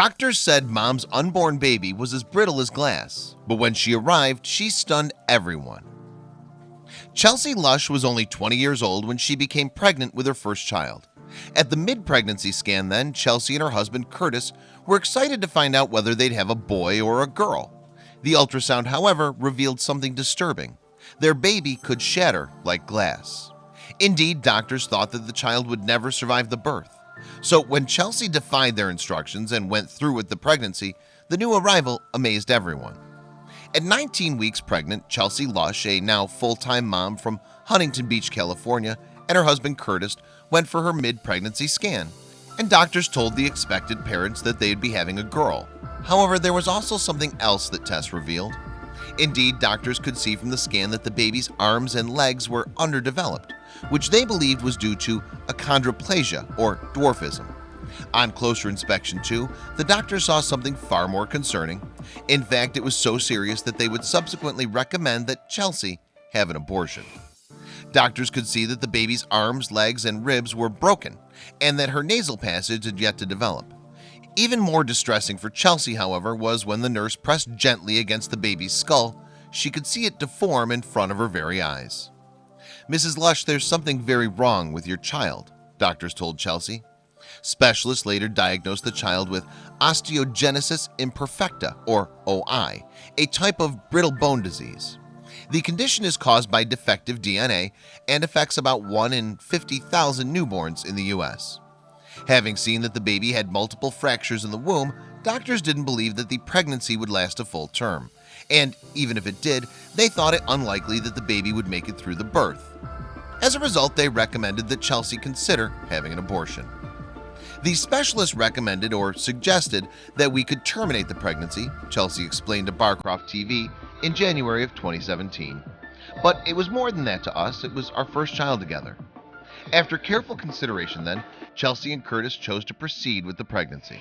Doctors said mom's unborn baby was as brittle as glass, but when she arrived, she stunned everyone. Chelsea Lush was only 20 years old when she became pregnant with her first child. At the mid-pregnancy scan then, Chelsea and her husband Curtis were excited to find out whether they'd have a boy or a girl. The ultrasound, however, revealed something disturbing. Their baby could shatter like glass. Indeed, doctors thought that the child would never survive the birth. So when Chelsea defied their instructions and went through with the pregnancy, the new arrival amazed everyone. At 19 weeks pregnant, Chelsea Lush, a now full-time mom from Huntington Beach, California, and her husband Curtis went for her mid-pregnancy scan, and doctors told the expectant parents that they'd be having a girl. However, there was also something else that tests revealed. Indeed, doctors could see from the scan that the baby's arms and legs were underdeveloped, which they believed was due to achondroplasia or dwarfism. On closer inspection too, the doctors saw something far more concerning. In fact, it was so serious that they would subsequently recommend that Chelsea have an abortion. Doctors could see that the baby's arms, legs, and ribs were broken, and that her nasal passage had yet to develop. Even more distressing for Chelsea, however, was when the nurse pressed gently against the baby's skull, she could see it deform in front of her very eyes. "Mrs. Lush, there's something very wrong with your child," doctors told Chelsea. Specialists later diagnosed the child with osteogenesis imperfecta, or OI, a type of brittle bone disease. The condition is caused by defective DNA and affects about 1 in 50,000 newborns in the US. Having seen that the baby had multiple fractures in the womb, doctors didn't believe that the pregnancy would last a full term, and even if it did, they thought it unlikely that the baby would make it through the birth. As a result, they recommended that Chelsea consider having an abortion. The specialist recommended or suggested that we could terminate the pregnancy, Chelsea explained to Barcroft TV in January of 2017. But it was more than that to us, it was our first child together. After careful consideration then, Chelsea and Curtis chose to proceed with the pregnancy.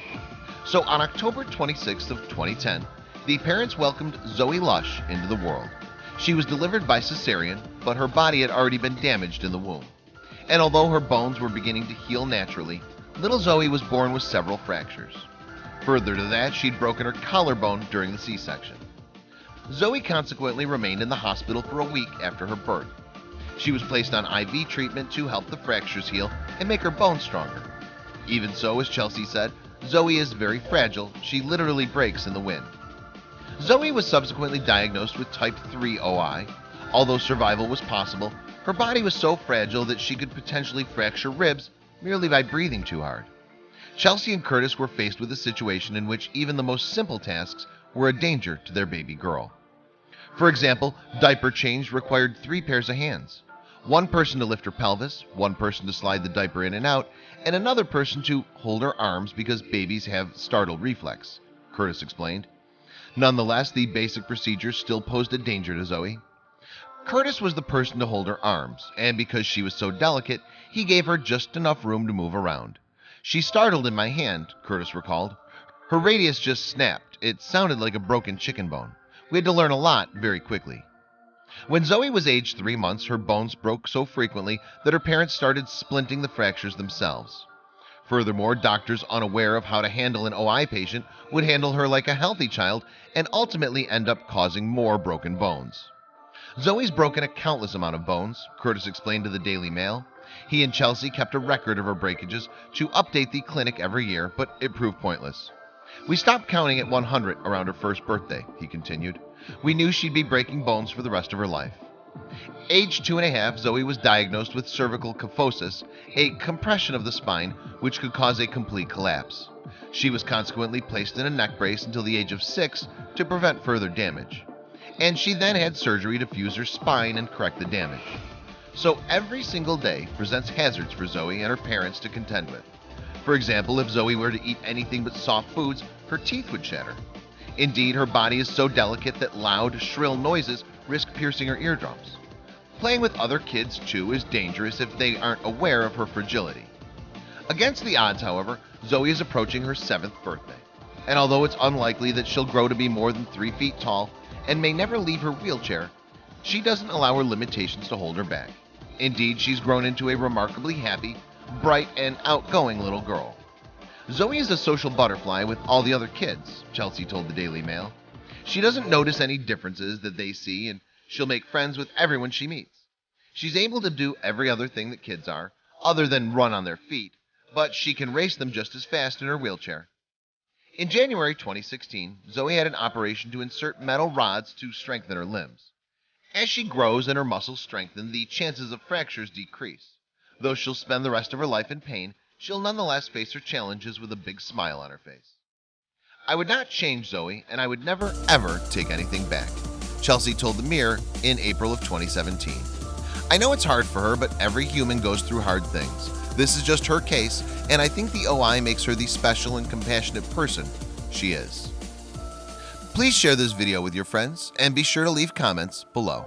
So on October 26th of 2010, the parents welcomed Zoe Lush into the world. She was delivered by cesarean, but her body had already been damaged in the womb. And although her bones were beginning to heal naturally, little Zoe was born with several fractures. Further to that, she'd broken her collarbone during the C-section. Zoe consequently remained in the hospital for a week after her birth. She was placed on IV treatment to help the fractures heal and make her bones stronger. Even so, as Chelsea said, Zoe is very fragile. She literally breaks in the wind. Zoe was subsequently diagnosed with type 3 OI. Although survival was possible, her body was so fragile that she could potentially fracture ribs merely by breathing too hard. Chelsea and Curtis were faced with a situation in which even the most simple tasks were a danger to their baby girl. For example, diaper change required 3 pairs of hands. One person to lift her pelvis, one person to slide the diaper in and out, and another person to hold her arms because babies have startled reflex, Curtis explained. Nonetheless, the basic procedures still posed a danger to Zoe. Curtis was the person to hold her arms, and because she was so delicate, he gave her just enough room to move around. "She startled in my hand," Curtis recalled. "Her radius just snapped. It sounded like a broken chicken bone. We had to learn a lot very quickly." When Zoe was aged 3 months, her bones broke so frequently that her parents started splinting the fractures themselves. Furthermore, doctors unaware of how to handle an OI patient would handle her like a healthy child and ultimately end up causing more broken bones. "Zoe's broken a countless amount of bones," Curtis explained to the Daily Mail. He and Chelsea kept a record of her breakages to update the clinic every year, but it proved pointless. "We stopped counting at 100 around her first birthday," he continued. "We knew she'd be breaking bones for the rest of her life." Aged 2.5, Zoe was diagnosed with cervical kyphosis, a compression of the spine which could cause a complete collapse. She was consequently placed in a neck brace until the age of 6 to prevent further damage. And she then had surgery to fuse her spine and correct the damage. So every single day presents hazards for Zoe and her parents to contend with. For example, if Zoe were to eat anything but soft foods, her teeth would shatter. Indeed, her body is so delicate that loud, shrill noises risk piercing her eardrums. Playing with other kids, too, is dangerous if they aren't aware of her fragility. Against the odds, however, Zoe is approaching her 7th birthday. And although it's unlikely that she'll grow to be more than 3 feet tall and may never leave her wheelchair, she doesn't allow her limitations to hold her back. Indeed, she's grown into a remarkably happy, bright, and outgoing little girl. Zoe is a social butterfly with all the other kids, Chelsea told the Daily Mail. She doesn't notice any differences that they see, and she'll make friends with everyone she meets. She's able to do every other thing that kids are, other than run on their feet, but she can race them just as fast in her wheelchair. In January 2016, Zoe had an operation to insert metal rods to strengthen her limbs. As she grows and her muscles strengthen, the chances of fractures decrease. Though she'll spend the rest of her life in pain, she'll nonetheless face her challenges with a big smile on her face. I would not change Zoe, and I would never, ever take anything back, Chelsea told the Mirror in April of 2017. I know it's hard for her, but every human goes through hard things. This is just her case, and I think the OI makes her the special and compassionate person she is. Please share this video with your friends, and be sure to leave comments below.